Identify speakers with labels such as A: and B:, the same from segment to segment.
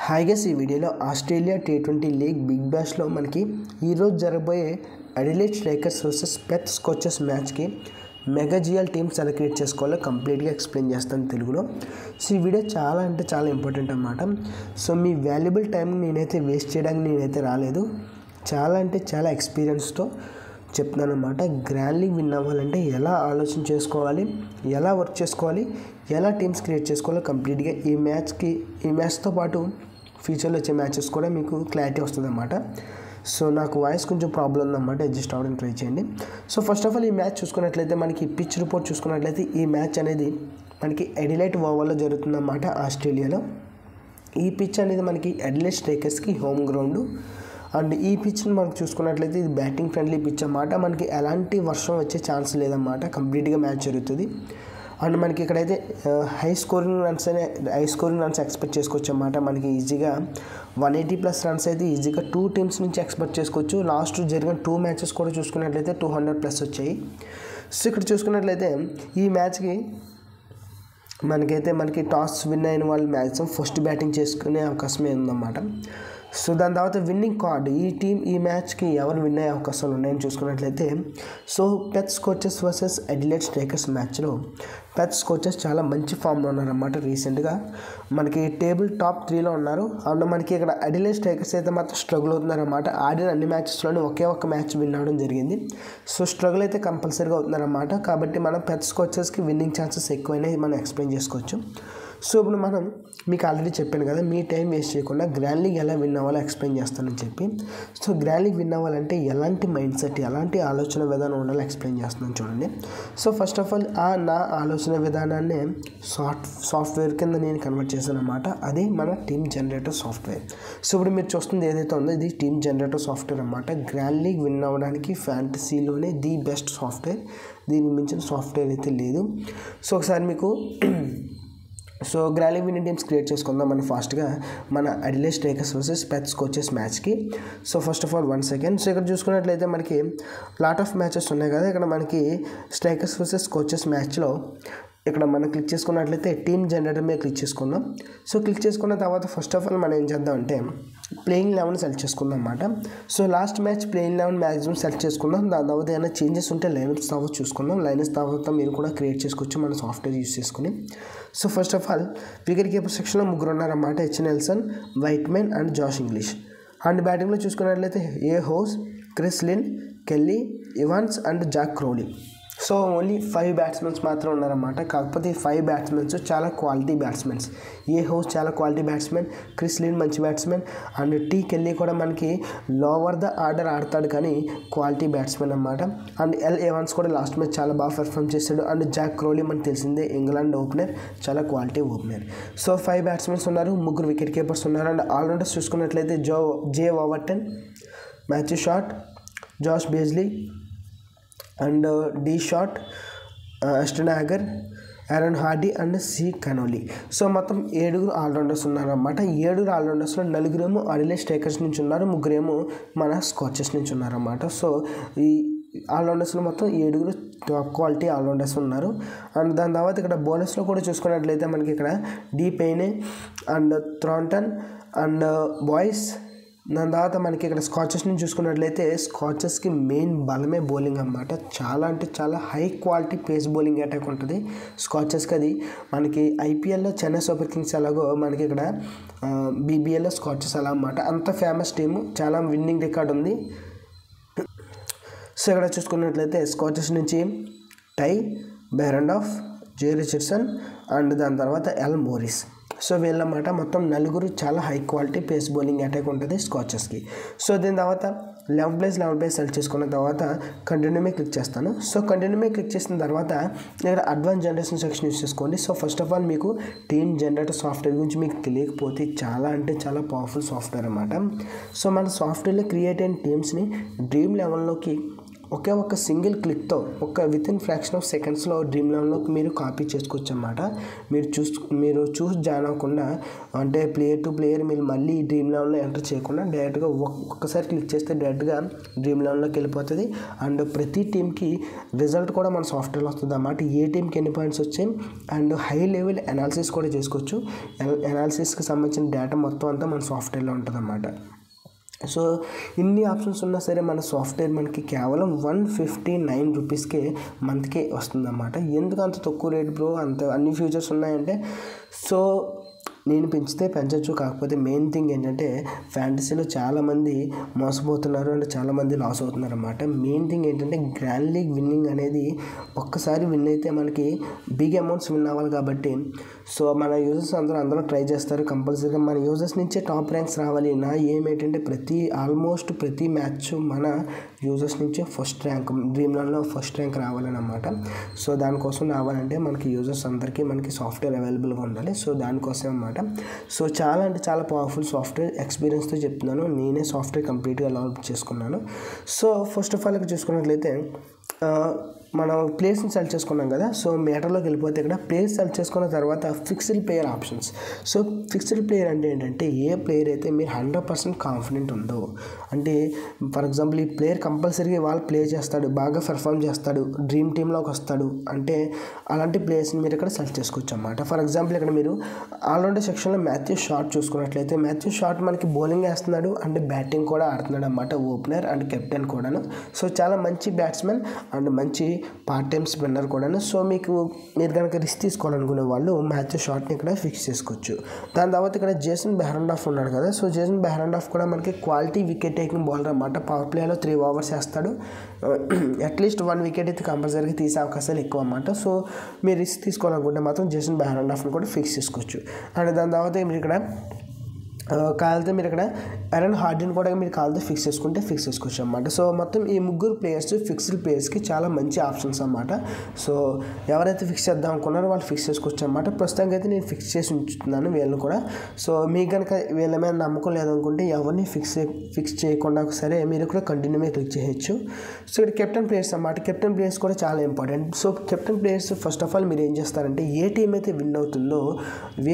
A: Hi guys, ఈ వీడియోలో Australia T20 league big బ్యాష్లో మనకి ఈరోజు జరగబోయే Adelaide Strikers versus Perth Scorchers మ్యాచ్కి మెగా జిఎల్ టీమ్ సెలెక్ట్ చేసుకోవాలో కంప్లీట్గా ఎక్స్ప్లెయిన్ చేస్తాను తెలుగులో. సో ఈ వీడియో చాలా అంటే చాలా ఇంపార్టెంట్ అన్నమాట. సో మీ వాల్యుబుల్ టైం నేనైతే వేస్ట్ చేయడానికి నేనైతే రాలేదు, చాలా అంటే చాలా ఎక్స్పీరియన్స్తో చెప్తున్నాను అన్నమాట. గ్రాండ్ లీగ్ విన్ అవ్వాలంటే ఎలా ఆలోచన చేసుకోవాలి, ఎలా వర్క్ చేసుకోవాలి, ఎలా టీమ్స్ క్రియేట్ చేసుకోవాలో కంప్లీట్గా ఈ మ్యాచ్తో పాటు ఫ్యూచర్లో వచ్చే మ్యాచెస్ కూడా మీకు క్లారిటీ వస్తుంది అన్నమాట. సో నాకు వాయిస్ కొంచెం ప్రాబ్లం ఉందన్నమాట, అడ్జస్ట్ అవ్వడానికి ట్రై చేయండి. సో ఫస్ట్ ఆఫ్ ఆల్ ఈ మ్యాచ్ చూసుకున్నట్లయితే మనకి పిచ్ రిపోర్ట్ చూసుకున్నట్లయితే ఈ మ్యాచ్ అనేది మనకి అడిలైడ్ ఓవర్లో జరుగుతుందన్నమాట ఆస్ట్రేలియాలో. ఈ పిచ్ అనేది మనకి అడిలైడ్ స్ట్రైకర్స్కి హోమ్ గ్రౌండ్ అండ్ ఈ పిచ్ని మనకు చూసుకున్నట్లయితే ఇది బ్యాటింగ్ ఫ్రెండ్లీ పిచ్ అన్నమాట. మనకి ఎలాంటి వర్షం వచ్చే ఛాన్స్ లేదన్నమాట, కంప్లీట్గా మ్యాచ్ జరుగుతుంది. అండ్ మనకి ఇక్కడైతే హై స్కోరింగ్ రన్స్ ఎక్స్పెక్ట్ చేసుకోవచ్చు అన్నమాట. మనకి ఈజీగా 180+ రన్స్ అయితే ఈజీగా 2 టీమ్స్ నుంచి ఎక్స్పెక్ట్ చేసుకోవచ్చు. లాస్ట్ జరిగిన 2 మ్యాచెస్ కూడా చూసుకున్నట్లయితే 200+ వచ్చాయి. సో ఇక్కడ చూసుకున్నట్లయితే ఈ మ్యాచ్కి మనకి టాస్ విన్ అయిన వాళ్ళు మ్యాక్సిమం ఫస్ట్ బ్యాటింగ్ చేసుకునే అవకాశమే ఉందన్నమాట. సో దాని తర్వాత విన్నింగ్ కార్డ్ ఈ మ్యాచ్కి ఎవరు విన్ అయ్యే అవకాశాలు ఉన్నాయని చూసుకున్నట్లయితే so Perth scotches versus Adelaide strikers మ్యాచ్లో పెర్త్ స్కాచెస్ చాలా మంచి ఫామ్లో ఉన్నారన్నమాట. రీసెంట్గా మనకి టేబుల్ టాప్ 3లో ఉన్నారు. అండ్ మనకి ఇక్కడ అడిలైడ్ స్ట్రైకర్స్ అయితే మాత్రం స్ట్రగుల్ అవుతున్నారన్నమాట. ఆడిన అన్ని మ్యాచెస్లోనే ఒకే ఒక్క మ్యాచ్ విన్ అవ్వడం జరిగింది. సో స్ట్రగుల్ అయితే కంపల్సరీగా అవుతున్నారన్నమాట. కాబట్టి మనం పెర్త్ స్కాచెస్కి విన్నింగ్ ఛాన్సెస్ ఎక్కువైనాయి మనం ఎక్స్ప్లెయిన్ చేసుకోవచ్చు. సో ఇప్పుడు మనం మీకు ఆల్రెడీ చెప్పాను కదా, మీ టైం వేస్ట్ చేయకుండా గ్రాండ్ లీగ్ ఎలా విన్ అవ్వాలో ఎక్స్ప్లెయిన్ చేస్తానని చెప్పి. సో గ్రాండ్ లీగ్ విన్ అవ్వాలంటే ఎలాంటి మైండ్ సెట్, ఎలాంటి ఆలోచన విధానం ఉండాలో ఎక్స్ప్లెయిన్ చేస్తున్నాను చూడండి. సో ఫస్ట్ ఆఫ్ ఆల్ నా ఆలోచన విధానాన్ని సాఫ్ట్వేర్ కింద నేను కన్వర్ట్ చేశాను అన్నమాట. అది మన టీమ్ జనరేటర్ సాఫ్ట్వేర్. సో ఇప్పుడు మీరు చూస్తుంది ఏదైతే ఉందో ఇది టీమ్ జనరేటర్ సాఫ్ట్వేర్ అన్నమాట. గ్రాండ్ లీగ్ విన్ అవ్వడానికి ఫ్యాంటసీలోనే ది బెస్ట్ సాఫ్ట్వేర్, దీనికి మించిన సాఫ్ట్వేర్ అయితే లేదు. సో ఒకసారి మీకు so grand league winning teams create చేసుకుందాం మనం ఫాస్ట్గా మన Adelaide Strikers versus Perth Scorchers మ్యాచ్కి. So first of all 1 second. So ఇక్కడ చూసుకున్నట్లయితే మనకి లాట్ ఆఫ్ మ్యాచెస్ ఉన్నాయి కదా. ఇక్కడ మనకి స్ట్రైకర్స్ వర్సెస్ స్కాచెస్ మ్యాచ్లో ఇక్కడ మనం క్లిక్ చేసుకున్నట్లయితే టీమ్ జనరేటర్ మీద క్లిక్ చేసుకుందాం. సో క్లిక్ చేసుకున్న తర్వాత ఫస్ట్ ఆఫ్ ఆల్ మనం ఏం చేద్దాం అంటే ప్లేయింగ్ 11 సెలెక్ట్ చేసుకుందాం అన్నమాట. So last match playing 11 maximum select చేసుకుందాం. దాని తర్వాత ఏమైనా చేంజెస్ ఉంటే లైనప్స్ తర్వాత చూసుకుందాం. లైనప్స్ తర్వాత మీరు కూడా క్రియేట్ చేసుకోవచ్చు మన సాఫ్ట్వేర్ యూస్ చేసుకుని. So first of all wicket keeper సెక్షన్లో 3 ఉన్నారన్నమాట. H Nelson, Whiteman and Josh Inglis. And బ్యాటింగ్లో చూసుకున్నట్లయితే A Hose, Chris Lynn, Kelly, Evans and Zak Crawley. So only 5 batsmens మాత్రం ఉన్నారన్నమాట. కాకపోతే ఈ 5 బ్యాట్స్మెన్స్ చాలా క్వాలిటీ బ్యాట్స్మెన్స్. ఏ హౌస్ చాలా క్వాలిటీ బ్యాట్స్మెన్, క్రిస్ లిన్ మంచి బ్యాట్స్మెన్, అండ్ టీ కెల్లీ కూడా మనకి లోవర్ ద ఆర్డర్ ఆడతాడు కానీ క్వాలిటీ బ్యాట్స్మెన్ అన్నమాట. అండ్ ఎల్ ఎవాన్స్ కూడా లాస్ట్ మ్యాచ్ చాలా బాగా పెర్ఫామ్ చేశాడు. అండ్ జాక్ క్రోలీ మనకు తెలిసిందే ఇంగ్లాండ్ ఓపెనర్, చాలా క్వాలిటీ ఓపెనర్. సో 5 బ్యాట్స్మెన్స్ ఉన్నారు, 3 వికెట్ కీపర్స్ ఉన్నారు. అండ్ ఆల్రౌండర్స్ చూసుకున్నట్లయితే J Overton, Matthew Short, Josh Beasley and D Short, Ashton Agar, Aaron Hardie and C Connolly. So మొత్తం 7 all-rounders ఉన్నారన్నమాట. 7 ఆల్రౌండర్స్లో 4 Adelaide strikers నుంచి ఉన్నారు, 3 మన స్కాచెస్ నుంచి ఉన్నారన్నమాట. సో ఈ ఆల్రౌండర్స్లో మొత్తం 7 టాప్ క్వాలిటీ ఆల్రౌండర్స్ ఉన్నారు. అండ్ దాని తర్వాత ఇక్కడ బౌలర్స్లో కూడా చూసుకున్నట్లయితే మనకి ఇక్కడ డి పెయినే అండ్ థ్రాంటన్ అండ్ బాయ్స్. దాని తర్వాత మనకి ఇక్కడ స్కాచెస్ నుంచి చూసుకున్నట్లయితే స్కాచెస్కి మెయిన్ బలమే బౌలింగ్ అన్నమాట. చాలా అంటే చాలా high quality pace bowling attack ఉంటుంది స్కాచెస్కి. అది మనకి ఐపీఎల్లో చెన్నై సూపర్ కింగ్స్ ఎలాగో మనకి ఇక్కడ బీబీఎల్లో స్కాచెస్ అలా అన్నమాట. అంత ఫేమస్ టీము, చాలా విన్నింగ్ రికార్డ్ ఉంది. సో ఇక్కడ చూసుకున్నట్లయితే స్కాచెస్ నుంచి టై బెరండాఫ్, జే రిచర్డ్సన్ అండ్ దాని తర్వాత ఎల్ మోరిస్. సో వీళ్ళన్నమాట మొత్తం 4 చాలా high quality pace bowling attack ఉంటుంది స్కాచెస్కి. సో దీని తర్వాత 11 ప్లేస్ సెలెక్ట్ చేసుకున్న తర్వాత కంటిన్యూ మీద క్లిక్ చేస్తాను. సో కంటిన్యూ మీద క్లిక్ చేసిన తర్వాత ఇక్కడ అడ్వాన్స్ జనరేషన్ సెక్షన్ యూస్ చేసుకోండి. సో ఫస్ట్ ఆఫ్ ఆల్ మీకు టీమ్ జనరేటర్ సాఫ్ట్వేర్ గురించి మీకు తెలియకపోతే చాలా అంటే చాలా పవర్ఫుల్ సాఫ్ట్వేర్ అన్నమాట. సో మన సాఫ్ట్వేర్లో క్రియేట్ అయిన టీమ్స్ని డ్రీమ్ లెవెల్లోకి ఒకే ఒక సింగిల్ క్లిక్తో విత్ ఇన్ ఫ్రాక్షన్ ఆఫ్ సెకండ్స్లో డ్రీమ్ లెవెన్లోకి మీరు కాపీ చేసుకోవచ్చు అన్నమాట. మీరు చూసి జాయిన్ అవ్వకుండా, అంటే ప్లేయర్ టు ప్లేయర్ మీరు మళ్ళీ డ్రీమ్ లెవెన్లో ఎంటర్ చేయకుండా డైరెక్ట్గా ఒక్కసారి క్లిక్ చేస్తే డైరెక్ట్గా డ్రీమ్ లెవెన్లోకి వెళ్ళిపోతుంది. అండ్ ప్రతి టీంకి రిజల్ట్ కూడా మన సాఫ్ట్వేర్లో వస్తుంది అన్నమాట. ఏ టీంకి ఎన్ని పాయింట్స్ వచ్చాయి అండ్ హై లెవెల్ అనాలిసిస్ కూడా చేసుకోవచ్చు. అనాలిసిస్కి సంబంధించిన డేటా మొత్తం అంతా మన సాఫ్ట్వేర్లో ఉంటుంది అన్నమాట. సో ఇన్ని ఆప్షన్స్ ఉన్నా సరే మన సాఫ్ట్వేర్ మనకి కేవలం 159 రూపీస్కే మంత్కే వస్తుందన్నమాట. ఎందుకు అంత తక్కువ రేట్ బ్రో, అంత అన్ని ఫీచర్స్ ఉన్నాయంటే, సో నేను పెంచితే పెంచవచ్చు. కాకపోతే మెయిన్ థింగ్ ఏంటంటే ఫ్యాంటసీలో చాలామంది మోసపోతున్నారు అండ్ చాలామంది లాస్ అవుతున్నారు అన్నమాట. మెయిన్ థింగ్ ఏంటంటే గ్రాండ్ లీగ్ విన్నింగ్ అనేది ఒక్కసారి విన్ అయితే మనకి బిగ్ అమౌంట్స్ విన్ అవ్వాలి కాబట్టి, సో మన యూజర్స్ అందరూ ట్రై చేస్తారు. కంపల్సరీగా మన యూజర్స్ నుంచే టాప్ ర్యాంక్స్ రావాలి. నా ఏమేంటంటే ఆల్మోస్ట్ ప్రతి మ్యాచ్ మన యూజర్స్ నుంచే ఫస్ట్ ర్యాంక్, డ్రీమ్ లెవెన్లో ఫస్ట్ ర్యాంక్ రావాలని అన్నమాట. సో దానికోసం రావాలంటే మనకి యూజర్స్ అందరికీ మనకి సాఫ్ట్వేర్ అవైలబుల్గా ఉండాలి. సో దానికోసం అన్నమాట. సో చాలా అంటే చాలా పవర్ఫుల్ సాఫ్ట్వేర్, ఎక్స్పీరియన్స్తో చెప్తున్నాను. నేనే సాఫ్ట్వేర్ కంప్లీట్గా డెవలప్ చేసుకున్నాను. సో ఫస్ట్ ఆఫ్ ఆల్ ఇక్కడ చూసుకున్నట్లయితే మనం ప్లేస్ని సెలెక్ట్ చేసుకున్నాం కదా. సో మేటర్లోకి వెళ్ళిపోతే ఇక్కడ ప్లేస్ సెలెక్ట్ చేసుకున్న తర్వాత fixed player options. So fixed player అంటే ఏంటంటే ఏ ప్లేయర్ అయితే మీరు 100% కాన్ఫిడెంట్ ఉందో, అంటే ఫర్ ఎగ్జాంపుల్ ఈ ప్లేయర్ కంపల్సరీగా వాళ్ళు ప్లే చేస్తాడు, బాగా పెర్ఫామ్ చేస్తాడు, డ్రీమ్ టీంలోకి వస్తాడు అంటే అలాంటి ప్లేయర్స్ని మీరు ఇక్కడ సెలెక్ట్ చేసుకోవచ్చు అన్నమాట. ఫర్ ఎగ్జాంపుల్ ఇక్కడ మీరు ఆల్రౌండర్ సెక్షన్లో మాథ్యూ షాట్ చూసుకున్నట్లయితే మాథ్యూ షాట్ మనకి బౌలింగ్ వేస్తున్నాడు అండ్ బ్యాటింగ్ కూడా ఆడుతున్నాడు అన్నమాట, ఓపెనర్ అండ్ కెప్టెన్ కూడాను. సో చాలా మంచి బ్యాట్స్మెన్ అండ్ మంచి పార్ట్ టైమ్ స్పిన్నర్ కూడాను. సో మీరు కనుక రిస్క్ తీసుకోవాలనుకునే వాళ్ళు మాథ్యూ షాట్ని ఇక్కడ ఫిక్స్ చేసుకోవచ్చు. దాని తర్వాత ఇక్కడ జేసన్ బెహ్రెండాఫ్ ఉన్నాడు కదా. సో జేసన్ బెహ్రెండాఫ్ కూడా మనకి క్వాలిటీ వికెట్ టేకింగ్ బౌలర్ అన్నమాట. పవర్ ప్లేలో 3 overs వేస్తాడు. అట్లీస్ట్ 1 wicket అయితే కంపల్సరీగా తీసే అవకాశాలు ఎక్కువ అన్నమాట. సో మీరు రిస్క్ తీసుకోవాలనుకుంటే మాత్రం జేసన్ బెహ్రెండాఫ్ని కూడా ఫిక్స్ చేసుకోవచ్చు. అండ్ దాని తర్వాత మీరు ఇక్కడ కాలితే మీరు ఇక్కడ ఎరన్ హార్డీని కూడా మీరు కాలితే ఫిక్స్ చేసుకోవచ్చు అన్నమాట. సో మొత్తం ఈ ముగ్గురు ప్లేయర్స్ ఫిక్స్డ్ ప్లేయర్స్కి చాలా మంచి ఆప్షన్స్ అన్నమాట. సో ఎవరైతే ఫిక్స్ చేద్దాం అనుకున్నారో వాళ్ళు ఫిక్స్ చేసుకోవచ్చు అన్నమాట. ప్రస్తుతానికి అయితే నేను ఫిక్స్ చేసి ఉంచుతున్నాను వీళ్ళని కూడా. సో మీకు కనుక వీళ్ళ మీద నమ్మకం లేదనుకుంటే ఎవరిని ఫిక్స్ చేయకుండా సరే మీరు కూడా కంటిన్యూ మీద క్లిక్ చేయొచ్చు. సో ఇక్కడ కెప్టెన్ ప్లేయర్స్ అన్నమాట. కెప్టెన్ ప్లేయర్స్ కూడా చాలా important. So captain players first of all మీరు ఏం చేస్తారంటే ఏ టీం అయితే విన్ అవుతుందో,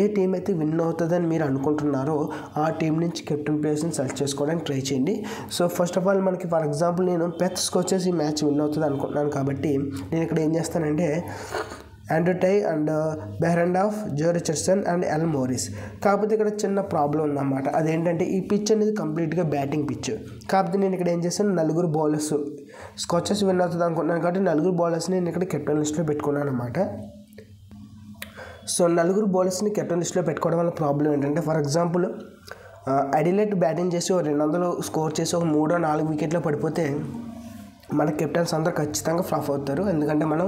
A: ఏ టీం అయితే విన్ అవుతుందని మీరు అనుకుంటున్నారో ఆ టీం నుంచి కెప్టెన్ ప్లేయర్స్ని సెలెక్ట్ చేసుకోవడానికి ట్రై చేయండి. సో ఫస్ట్ ఆఫ్ ఆల్ మనకి ఫర్ ఎగ్జాంపుల్ నేను పెత్స్కి వచ్చేసి ఈ మ్యాచ్ విన్ అవుతుంది అనుకుంటున్నాను కాబట్టి నేను ఇక్కడ ఏం చేస్తానంటే Andrew Tye and Behrendorff, Jhye Richardson and L Morris. కాకపోతే ఇక్కడ చిన్న ప్రాబ్లం ఉందన్నమాట. అదేంటంటే ఈ పిచ్ అనేది కంప్లీట్గా బ్యాటింగ్ పిచ్. కాకపోతే నేను ఇక్కడ ఏం చేశాను, 4 bowlers స్కాచెస్ విన్ అవుతుంది అనుకుంటున్నాను కాబట్టి 4 bowlersని నేను ఇక్కడ కెప్టెన్ లిస్ట్లో పెట్టుకున్నాను అన్నమాట. సో 4 bowlersని కెప్టెన్ లిస్ట్లో పెట్టుకోవడం వల్ల ప్రాబ్లం ఏంటంటే ఫర్ ఎగ్జాంపుల్ అడిలెట్ బ్యాటింగ్ చేసి 200 స్కోర్ చేసి 3-4 వికెట్లో పడిపోతే మన కెప్టెన్స్ అందరూ ఖచ్చితంగా ఫ్లాప్ అవుతారు. ఎందుకంటే మనం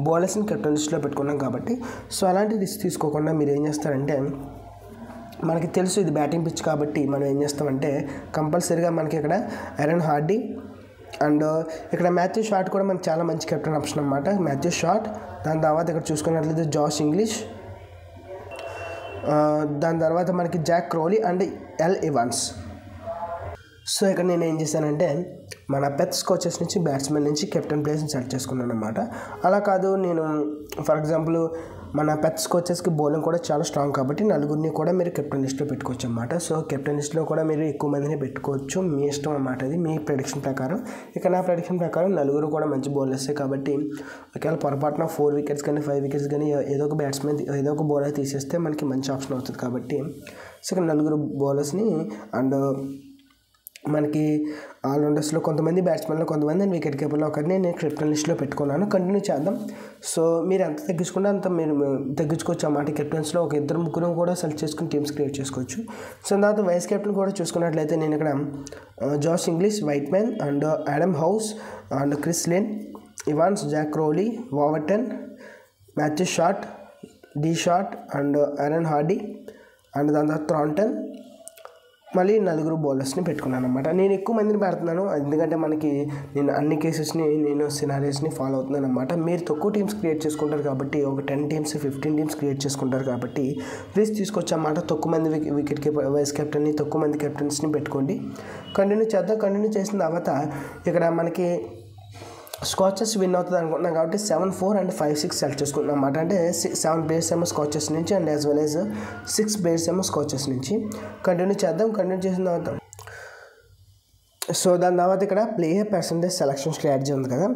A: బౌలర్స్ని కెప్టెన్ లిస్ట్లో పెట్టుకున్నాం కాబట్టి. సో అలాంటి రిస్క్ తీసుకోకుండా మీరు ఏం చేస్తారంటే, మనకి తెలుసు ఇది బ్యాటింగ్ పిచ్ కాబట్టి మనం ఏం చేస్తామంటే కంపల్సరీగా మనకి ఇక్కడ ఎరన్ హార్డీ అండ్ ఇక్కడ మాథ్యూ షాట్ కూడా మనకి చాలా మంచి కెప్టెన్ ఆప్షన్ అన్నమాట. మాథ్యూ షాట్, దాని తర్వాత ఇక్కడ చూసుకున్నట్లయితే జాష్ ఇంగ్లీష్, దాని తర్వాత మనకి Jack Crowley and L Evans. So ఇక్కడ నేను ఏం చేశానంటే మన పెత్స్ కోచెస్ నుంచి బ్యాట్స్మెన్ నుంచి కెప్టెన్ ప్లేయర్స్ని సెలెక్ట్ చేసుకున్నాను అన్నమాట. అలా కాదు, నేను ఫర్ ఎగ్జాంపుల్ మన పెత్స్ కోచెస్కి బౌలింగ్ కూడా చాలా స్ట్రాంగ్ కాబట్టి 4 కూడా మీరు కెప్టెన్ లిస్ట్లో పెట్టుకోవచ్చు అన్నమాట. సో కెప్టెన్ లిస్ట్లో కూడా మీరు ఎక్కువ మందిని పెట్టుకోవచ్చు, మీ ఇష్టం అన్నమాట. అది మీ ప్రెడిక్షన్ ప్రకారం. ఇక నా ప్రెడిక్షన్ ప్రకారం 4 కూడా మంచి బౌలర్సే కాబట్టి ఒకవేళ పొరపాటున 4 wickets కానీ 5 wickets కానీ ఏదో ఒక బ్యాట్స్మెన్ ఏదో ఒక బౌలర్ తీసేస్తే మనకి మంచి ఆప్షన్ అవుతుంది కాబట్టి సో ఇక్కడ 4 bowlersని అండ్ మనకి ఆల్రౌండర్స్లో కొంతమంది బ్యాట్స్మెన్లో కొంతమంది వికెట్ కీపర్లో ఒకరిని నేను కెప్టెన్ లిస్ట్లో పెట్టుకున్నాను. కంటిన్యూ చేద్దాం. సో మీరు ఎంత తగ్గించుకుంటే అంత మీరు తగ్గించుకోవచ్చు అన్నమాట. కెప్టెన్స్లో ఒక 2-3 కూడా సెలెక్ట్ చేసుకుని టీమ్స్ క్రియేట్ చేసుకోవచ్చు. సో తర్వాత వైస్ కెప్టెన్ కూడా చూసుకున్నట్లయితే నేను ఇక్కడ Josh Inglis, Whiteman and Adam Hose and Chris Lynn, Evans, Zak Crawley, Overton, Matthew Short, D Short and Aaron Hardie and దాని తర్వాత థాంటన్, మళ్ళీ 4 bowlersని పెట్టుకున్నాను అనమాట. నేను ఎక్కువ మందిని పెడుతున్నాను ఎందుకంటే నేను అన్ని కేసెస్ని సినారియోస్ని ఫాలో అవుతున్నాను అనమాట. మీరు తక్కువ టీమ్స్ క్రియేట్ చేసుకుంటారు కాబట్టి ఒక 10 teams 15 teams క్రియేట్ చేసుకుంటారు కాబట్టి రిస్క్ తీసుకొచ్చా అన్నమాట. తక్కువ మంది వికెట్ కీపర్ వైస్ కెప్టెన్ని తక్కువ మంది కెప్టెన్స్ని పెట్టుకోండి. కంటిన్యూ చేద్దాం. కంటిన్యూ చేసిన తర్వాత ఇక్కడ మనకి స్కాచెస్ విన్ అవుతుంది అనుకుంటున్నాం కాబట్టి 7-4 అండ్ 5-6 సెలెక్ట్ చేసుకుంటున్నాం అన్నమాట. అంటే 7 ప్లేయర్స్ ఏమో స్కాచెస్ నుంచి and as well as 6 players ఏమో స్కాచెస్ నుంచి. కంటిన్యూ చేద్దాం. కంటిన్యూ చేసిన తర్వాత సో దాని తర్వాత ఇక్కడ ప్లేయర్ పర్సంటేజ్ సెలక్షన్ స్ట్రాటజీ ఉంది కదా.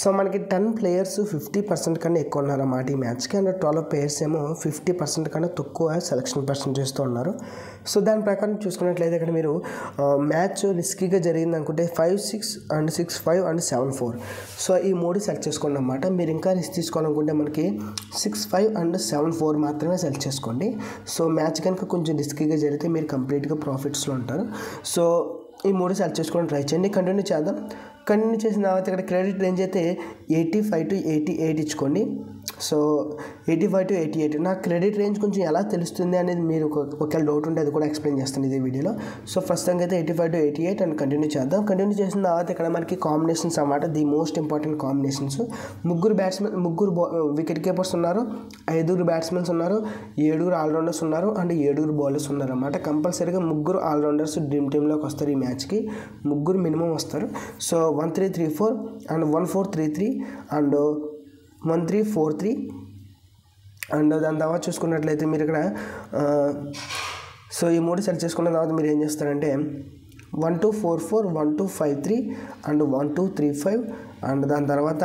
A: సో మనకి 10 ప్లేయర్స్ 50% కన్నా ఎక్కువ ఉన్నారన్నమాట ఈ మ్యాచ్కి. అండ్ 12 ప్లేయర్స్ ఏమో 50% కన్నా తక్కువ సెలక్షన్ పర్సంటేజ్తో ఉన్నారు. సో దాని ప్రకారం చూసుకున్నట్లయితే ఇక్కడ మీరు మ్యాచ్ రిస్కీగా జరిగింది అనుకుంటే 5-6 అండ్ 6-5 అండ్ 7-4. సో ఈ 3 సెలెక్ట్ చేసుకోండి అన్నమాట. మీరు ఇంకా రిస్క్ తీసుకోవాలనుకుంటే మనకి 6-5 అండ్ 7-4 మాత్రమే సెలెక్ట్ చేసుకోండి. సో మ్యాచ్ కనుక కొంచెం రిస్కీగా జరిగితే మీరు కంప్లీట్గా ప్రాఫిట్స్లో ఉంటారు. సో ఈ 3 సెలెక్ట్ చేసుకొని ట్రై చేయండి. కంటిన్యూ చేద్దాం. కంటిన్యూ చేసిన తర్వాత ఇక్కడ క్రెడిట్ రేంజ్ అయితే 85 to 88 ఇచ్చుకోండి. సో 85 to 88 నాకు క్రెడిట్ రేంజ్ కొంచెం ఎలా తెలుస్తుంది అనేది మీరు ఒకవేళ డౌట్ ఉంటే అది కూడా ఎక్స్ప్లెయిన్ చేస్తాను ఇదే వీడియోలో. సో ప్రస్తుతానికి అయితే 85 to 88 అండ్ కంటిన్యూ చేద్దాం. కంటిన్యూ చేసిన తర్వాత ఇక్కడ మనకి కాంబినేషన్స్ అన్నమాట. The most important combinations. ముగ్గురు వికెట్ కీపర్స్ ఉన్నారు, 5 బ్యాట్స్మెన్స్ ఉన్నారు, 7 ఆల్రౌండర్స్ ఉన్నారు అండ్ 7 బౌలర్స్ ఉన్నారు అన్నమాట. కంపల్సరీగా 3 ఆల్రౌండర్స్ డ్రీమ్ టీంలోకి వస్తారు ఈ మ్యాచ్కి. 3 మినిమం వస్తారు. సో 1-3-3-4 అండ్ 1-4-3-3 అండ్ 1-3-4-3 అండ్ దాని తర్వాత చూసుకున్నట్లయితే మీరు ఇక్కడ సో ఈ 3 సెలెక్ట్ చేసుకున్న తర్వాత మీరు ఏం చేస్తారంటే 1-2-4-4 1-2-5-3 అండ్ 1-2-3-5 అండ్ దాని తర్వాత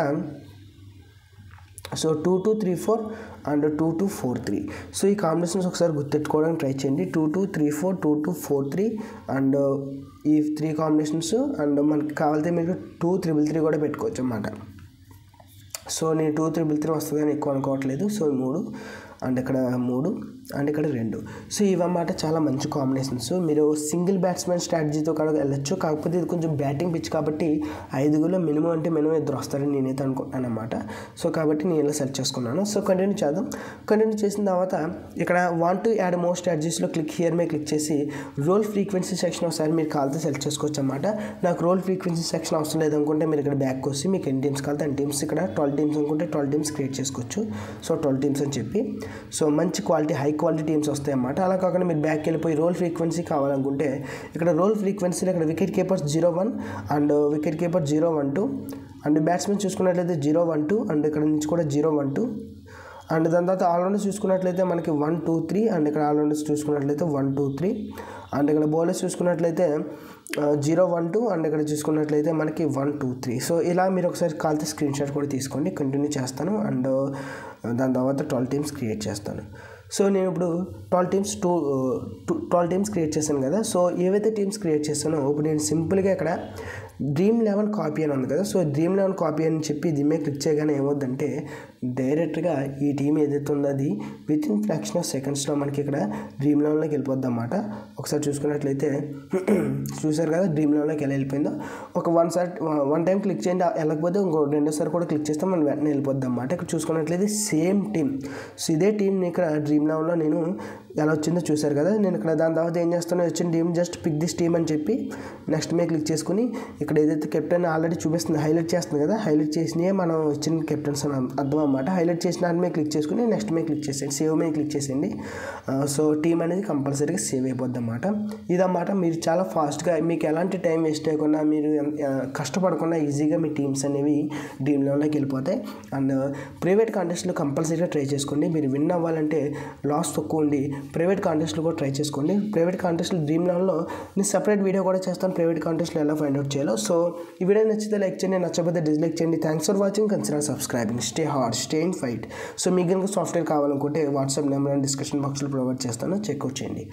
A: సో 2-2-3-4 అండ్ 2-2-4-3. సో ఈ కాంబినేషన్స్ ఒకసారి గుర్తెట్టుకోవడానికి ట్రై చేయండి. 2-2-3-4 2-2-4-3 అండ్ ఈ 3 కాంబినేషన్స్ అండ్ మనకి కావాలితే మీరు 2-3-3 కూడా పెట్టుకోవచ్చు అన్నమాట. సో నేను 2-3-3 వస్తుందని ఎక్కువ అనుకోవట్లేదు. సో 3 అండ్ ఇక్కడ 3 అండ్ ఇక్కడ 2. సో ఇవన్నమాట చాలా మంచి కాంబినేషన్స్. మీరు సింగిల్ బ్యాట్స్మెన్ స్ట్రాటజీతో కూడా వెళ్ళొచ్చు. కాకపోతే ఇది కొంచెం బ్యాటింగ్ పిచ్ కాబట్టి 5 మినిమం అంటే మినిమం 2 వస్తారని నేనైతే అనుకుంటున్నాను అన్నమాట. సో కాబట్టి నేను ఇలా సెలెక్ట్ చేసుకున్నాను. సో కంటిన్యూ చేద్దాం. కంటిన్యూ చేసిన తర్వాత ఇక్కడ వాంట్ టు యాడ్ మోర్ స్ట్రాటజీస్లో క్లిక్ చేసి రోల్ ఫ్రీక్వెన్సీ సెక్షన్ ఒకసారి మీరు కాల్తో సెలెక్ట్ చేసుకోవచ్చు అన్నమాట. నాకు రోల్ ఫ్రీక్వెన్సీ సెక్షన్ అవసరం లేదనుకుంటే మీరు ఇక్కడ బ్యాక్ వచ్చి మీకు ఎన్ని టీమ్స్ కావాలితే అన్ని టీమ్స్ ఇక్కడ 12 టీమ్స్ అనుకుంటే 12 టీమ్స్ క్రియేట్ చేసుకోవచ్చు. సో 12 టీమ్స్ అని చెప్పి సో మంచి క్వాలిటీ హై క్వాలిటీ టీమ్స్ వస్తాయి అన్నమాట. అలా కాకుండా మీరు బ్యాక్ వెళ్ళిపోయి రోల్ ఫ్రీక్వెన్సీ కావాలనుకుంటే ఇక్కడ రోల్ ఫ్రీక్వెన్సీలో ఇక్కడ wicket keepers 0-1 and wicket keeper 0-1-2 and batsmen చూసుకున్నట్లయితే 0-1-2 అండ్ ఇక్కడ నుంచి కూడా 0-1-2 అండ్ దాని తర్వాత ఆల్రౌండర్స్ చూసుకున్నట్లయితే మనకి 1-2-3 అండ్ ఇక్కడ ఆల్రౌండర్స్ చూసుకున్నట్లయితే 1-2-3 అండ్ ఇక్కడ బౌలర్స్ చూసుకున్నట్లయితే 0-1-2 అండ్ ఇక్కడ చూసుకున్నట్లయితే మనకి 1-2-3. సో ఇలా మీరు ఒకసారి కాల్తే స్క్రీన్ షాట్ కూడా తీసుకోండి. కంటిన్యూ చేస్తాను అండ్ దాని తర్వాత 12 టీమ్స్ క్రియేట్ చేస్తాను. సో నేను ఇప్పుడు 12 టీమ్స్ క్రియేట్ చేశాను కదా. సో ఏవైతే టీమ్స్ క్రియేట్ చేస్తానో ఇప్పుడు నేను సింపుల్గా ఇక్కడ డ్రీమ్ 11 కాపీ అని ఉంది కదా. సో డ్రీమ్ 11 కాపీ అని చెప్పి దీని క్లిక్ చేయగానే ఏమవుద్దంటే డైరెక్ట్గా ఈ టీం ఏదైతే ఉందో అది వితిన్ ఫ్రాక్షన్ ఆఫ్ సెకండ్స్లో మనకి ఇక్కడ డ్రీమ్ 11లోకి వెళ్ళిపోద్ది అన్నమాట. ఒకసారి చూసుకున్నట్లయితే చూసారు కదా డ్రీమ్ 11లోకి ఎలా వెళ్ళిపోయిందో. ఒక వన్ టైం క్లిక్ చేయండి, వెళ్ళకపోతే ఇంకో రెండోసారి కూడా క్లిక్ చేస్తే మనం వెంటనే వెళ్ళిపోద్ది అన్నమాట. ఇక్కడ చూసుకున్నట్లయితే సేమ్ టీం. సో ఇదే టీంని ఇక్కడ డ్రీమ్ 11లో నేను ఎలా వచ్చిందో చూసారు కదా. నేను ఇక్కడ దాని తర్వాత ఏం చేస్తానో వచ్చిన team just pick this team అని చెప్పి నెక్స్ట్ మీద క్లిక్ చేసుకుని ఇక్కడ ఏదైతే కెప్టెన్ ఆల్రెడీ చూపిస్తుంది హైలైట్ చేస్తుంది కదా, హైలైట్ చేసినవి మనం ఇచ్చిన కెప్టెన్స్ అని అర్థం అన్నమాట. హైలైట్ చేసిన దాని మీద క్లిక్ చేసుకుని నెక్స్ట్ మీద క్లిక్ చేసేయండి, సేవ్ మీద క్లిక్ చేసేయండి. సో టీం అనేది కంపల్సరీగా సేవ్ అయిపోద్ది అన్నమాట. ఇదన్నమాట. మీరు చాలా ఫాస్ట్గా మీకు ఎలాంటి టైం వేస్ట్ చేయకుండా మీరు కష్టపడకుండా ఈజీగా మీ టీమ్స్ అనేవి డ్రీమ్ 11లోకి వెళ్ళిపోతాయి. అండ్ ప్రైవేట్ కాంటెస్ట్లో కంపల్సరీగా ట్రై చేసుకోండి. మీరు విన్ అవ్వాలంటే లాస్ తక్కువ ఉండి ప్రైవేట్ కాంటెస్ట్లో కూడా ట్రై చేసుకోండి. ప్రైవేట్ కాంటెస్ట్లో డ్రీమ్ 11లో నేను సపరేట్ వీడియో కూడా చేస్తాను ప్రైవేట్ కాంటెస్ట్లో ఎలా ఫైండ్ అవుట్ చేయాలో. సో ఈ వీడియో నచ్చితే లైక్ చేయండి, నచ్చకపోతే డిస్లైక్ చేయండి. Thanks for watching, consider subscribing, stay hard, stay in fight. So మీకు కనుక సాఫ్ట్వేర్ కావాలనుకుంటే వాట్సాప్ నెంబర్ అండ్ డిస్క్రిప్షన్ బాక్స్లో ప్రొవైడ్ చేస్తాను, చెక్అవుట్ చేయండి.